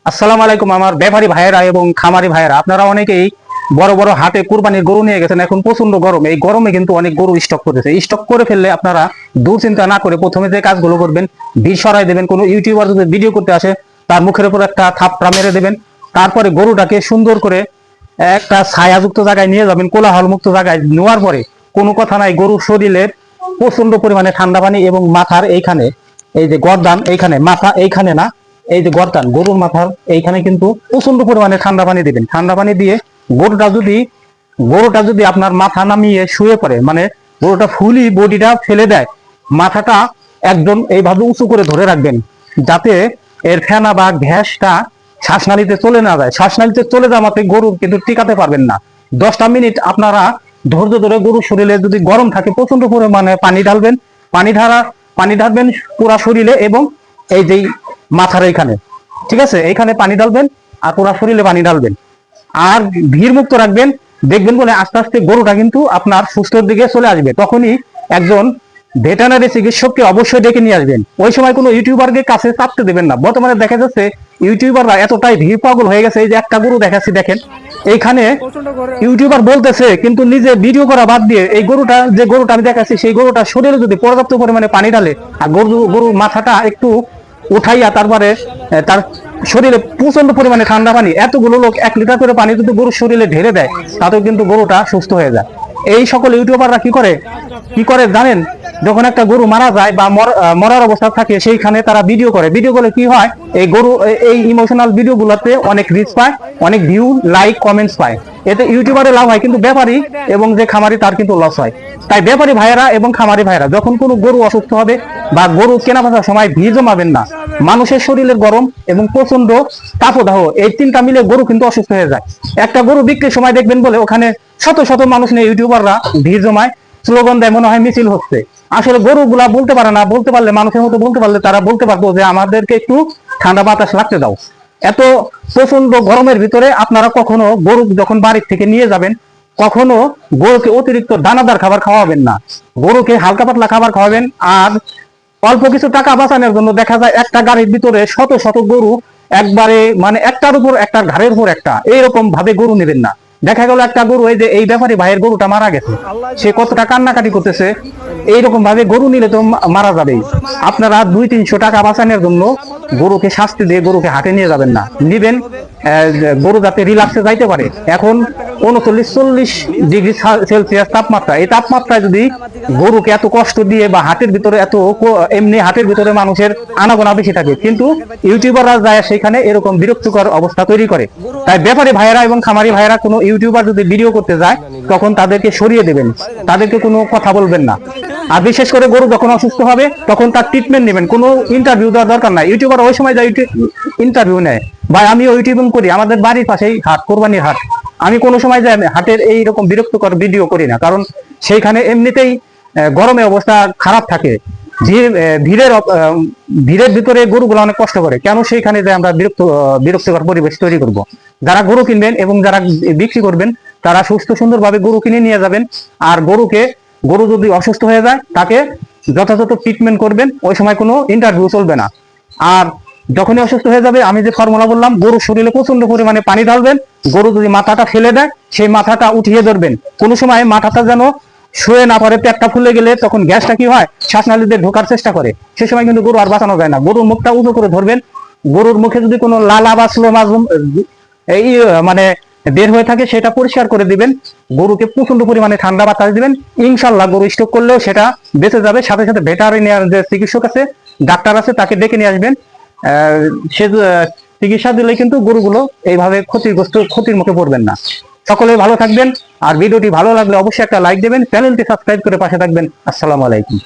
আসসালামু আলাইকুম আমার ব্যাপারী ভাইয়েরা এবং খামারি ভাইয়েরা, আপনারা অনেকেই বড় বড় হাটে কুরবানির গরু নিয়ে গেছেন। এখন প্রচন্ড গরম, এই গরমে কিন্তু অনেক গরু স্টক করেছে। স্টক করে ফেললে আপনারা দুশ্চিন্তা না করে প্রথমে যে কাজগুলো করবেন, ভিড় সরাই দেবেন। কোনো ইউটিউবার যদি ভিডিও করতে আসে তার মুখের উপর একটা থাপড়া মেরে দেবেন। তারপরে গরুটাকে সুন্দর করে একটা ছায়াযুক্ত জায়গায় নিয়ে যাবেন, কোলাহল মুক্ত জায়গায় নেওয়ার পরে কোনো কথা নাই, গরুর শরীরের প্রচন্ড পরিমাণে ঠান্ডা পানি এবং মাথার এইখানে, এই যে গর্দান এইখানে, মাথা এইখানে না, এই যে গর্দান গরুর মাথার এইখানে কিন্তু প্রচন্ড পরিমাণে ঠান্ডা পানি দিবেন। ঠান্ডা পানি দিয়ে গরুটা যদি আপনার মাথা নামিয়ে শুয়ে পড়ে, মানে গরুটা ফুলি বডিটা ফেলে দেয়, মাথাটা একদম এইভাবে উঁচু করে ধরে রাখবেন, যাতে এর ফেনা বা ঘ্যাসটা শ্বাসনালীতে চলে না যায়। শ্বাসনালীতে চলে যাওয়া মাত্র গরু কিন্তু টিকাতে পারবেন না। 10টা মিনিট আপনারা ধৈর্য ধরে গরুর শরীরে যদি গরম থাকে প্রচন্ড পরিমাণে পানি ঢালবেন। পানি ঢালবেন পুরা শরীরে এবং এই যে মাথার এইখানে, ঠিক আছে, এইখানে পানি ঢালবেন আর পুরা শরীরে পানি ঢালবেন। আর ভিড় মুক্ত রাখবেন। দেখবেন বলে আস্তে আস্তে গরুটা কিন্তু আপনার সুস্থর দিকে চলে আসবে। তখনই একজন ভেটেরিনারি চিকিৎসককে অবশ্যই ডেকে নিয়ে আসবেন। ওই সময় কোনো ইউটিউবারকে কাছে চাপতে দেবেন না। বর্তমানে দেখা যাচ্ছে ইউটিউবাররা এতটাই ভিড় পাগল হয়ে গেছে। এই যে একটা গরু দেখাচ্ছি, দেখেন এইখানে ইউটিউবার বলতেছে কিন্তু নিজে ভিডিও করা বাদ দিয়ে এই গরুটা আমি দেখাচ্ছি, সেই গরুটা শরীরে যদি পর্যাপ্ত পরিমাণে পানি ঢালে আর গরুর মাথাটা একটু উঠাইয়া তারপরে তার শরীরে প্রচন্ড পরিমাণে ঠান্ডা পানি, এতগুলো লোক 1 লিটার করে পানি যদি গরুর শরীরে ঢেলে দেয় তাতেও কিন্তু গরুটা সুস্থ হয়ে যায়। এই সকল ইউটিউবাররা কি করে জানেন? যখন একটা গরু মারা যায় বা মরার অবস্থা থাকে, সেইখানে তারা ভিডিও করে কি হয়, এই ইমোশনাল ভিডিও গুলোতে অনেক রিচ পায়, অনেক ভিউ, লাইক, কমেন্টস পায়। এতে ইউটিউবারে লাভ হয় কিন্তু ব্যাপারী এবং যে খামারি তার কিন্তু লস হয়। তাই ব্যাপারী ভাইয়েরা এবং খামারি ভাইয়েরা যখন কোনো গরু অসুস্থ হবে বা গরু কেনা বেচার সময় ভিড় জমাবেন না। মানুষের শরীরের গরম এবং প্রচন্ড তাপদাহ, এই 3টা মিলে গরু কিন্তু অসুস্থ হয়ে যায়। একটা গরু বিক্রির সময় দেখবেন বলে ওখানে শত শত মানুষ নিয়ে ইউটিউবাররা ভিড় জমায়, স্লোগান দেয়, মনে হয় মিছিল হচ্ছে। আসলে গরুগুলা বলতে পারে না, বলতে পারলে মানুষের মতো বলতে পারলে তারা বলতে পারতো যে আমাদেরকে একটু ঠান্ডা বাতাস লাগতে দাও। এত প্রচন্ড গরমের ভিতরে আপনারা কখনো গরু যখন বাড়ির থেকে নিয়ে যাবেন, কখনো গরুকে অতিরিক্ত দানাদার খাবার খাওয়াবেন না। গরুকে হালকা পাতলা খাবার খাওয়াবেন। আর অল্প কিছু টাকা বাঁচানোর জন্য দেখা যায় একটা গাড়ির ভিতরে শত শত গরু একবারে, মানে একটার উপর একটার ঘাড়ের উপর একটা, এইরকম ভাবে গরু নেবেন না। দেখা গেল একটা গরু, এই যে এই ব্যাপারী ভাইয়ের গরুটা মারা গেছে, সে কতটা কান্নাকাটি করতেছে। এইরকম ভাবে গরু নিলে তো মারা যাবেই। আপনারা 200-300 টাকা বাঁচানোর জন্য গরুকে শাস্তি দিয়ে গরুকে হাটে নিয়ে যাবেন না, নিবেন গরু যাতে রিল্যাক্সে যাইতে পারে। এখন 39-40 ডিগ্রি সেলসিয়াস তাপমাত্রা, এই তাপমাত্রায় যদি গরুকে এত কষ্ট দিয়ে বা হাটের ভিতরে এমনি হাটের ভিতরে মানুষের আনাগোনা বেশি থাকে, কিন্তু ইউটিউবাররা যায় সেখানে এরকম বিরক্তিকর অবস্থা তৈরি করে। তাই ব্যাপারী ভাইয়েরা এবং খামারি ভাইয়েরা কোনো ইউটিউবার যদি ভিডিও করতে যায় তখন তাদেরকে সরিয়ে দেবেন, তাদেরকে কোনো কথা বলবেন না। আর বিশেষ করে গরু যখন অসুস্থ হবে তখন তার ট্রিটমেন্ট নেবেন, কোনো ইন্টারভিউ দেওয়ার দরকার নাই। ইউটিউবার ওই সময় যায় ইন্টারভিউ নেয়। ভাই আমিও ইউটিউবিং করি, আমাদের বাড়ির পাশেই হাট, কোরবানির হাট। আমি কোনো সময় যাই হাটের এইরকম বিরক্তকর ভিডিও করি না, কারণ সেইখানে এমনিতেই গরমে অবস্থা খারাপ থাকে। ভিড়ের ভিতরে গরুগুলো অনেক কষ্ট করে, কেন সেইখানে যে আমরা বিরক্তিকর পরিবেশ তৈরি করব। যারা গরু কিনবেন এবং যারা বিক্রি করবেন তারা সুস্থ সুন্দরভাবে গরু কিনে নিয়ে যাবেন। আর গরু যদি অসুস্থ হয়ে যায় তাকে যথাযথ ট্রিটমেন্ট করবেন, ওই সময় কোনো ইন্টারভিউ চলবে না। আর যখনই অসুস্থ হয়ে যাবে, আমি যে ফর্মুলা বললাম, গরুর শরীরে প্রচন্ড পরিমাণে পানি ঢালবেন। গরু যদি মাথাটা ফেলে দেয় সেই মাথাটা উঠিয়ে ধরবেন। কোনো সময় মাথাটা যেন শুয়ে না পারে, পেটটা ফুলে গেলে তখন গ্যাসটা কি হয়, শ্বাসনালীতে ঢোকার চেষ্টা করে, সে সময় কিন্তু গরু আর বাঁচানো যায় না। গরুর মুখটা উঁচু করে ধরবেন। গরুর মুখে যদি কোনো লালা বা স্লোমাজম এই মানে বের হয়ে থাকে সেটা পরিষ্কার করে দিবেন। গরুকে প্রচন্ড পরিমাণে ঠান্ডা বাতাস দিবেন। ইনশাল্লাহ গরু স্ট্রোক করলেও সেটা বেঁচে যাবে। সাথে সাথে ভেটেরিনারি যে চিকিৎসক আছে, ডাক্তার আছে, তাকে ডেকে নিয়ে আসবেন। সে চিকিৎসা দিলে কিন্তু গরুগুলো এইভাবে ক্ষতির মুখে পড়বেন না। সকলে ভালো থাকবেন। আর ভিডিওটি ভালো লাগলে অবশ্যই একটা লাইক দেবেন, চ্যানেলটি সাবস্ক্রাইব করে পাশে থাকবেন। আসসালামু আলাইকুম।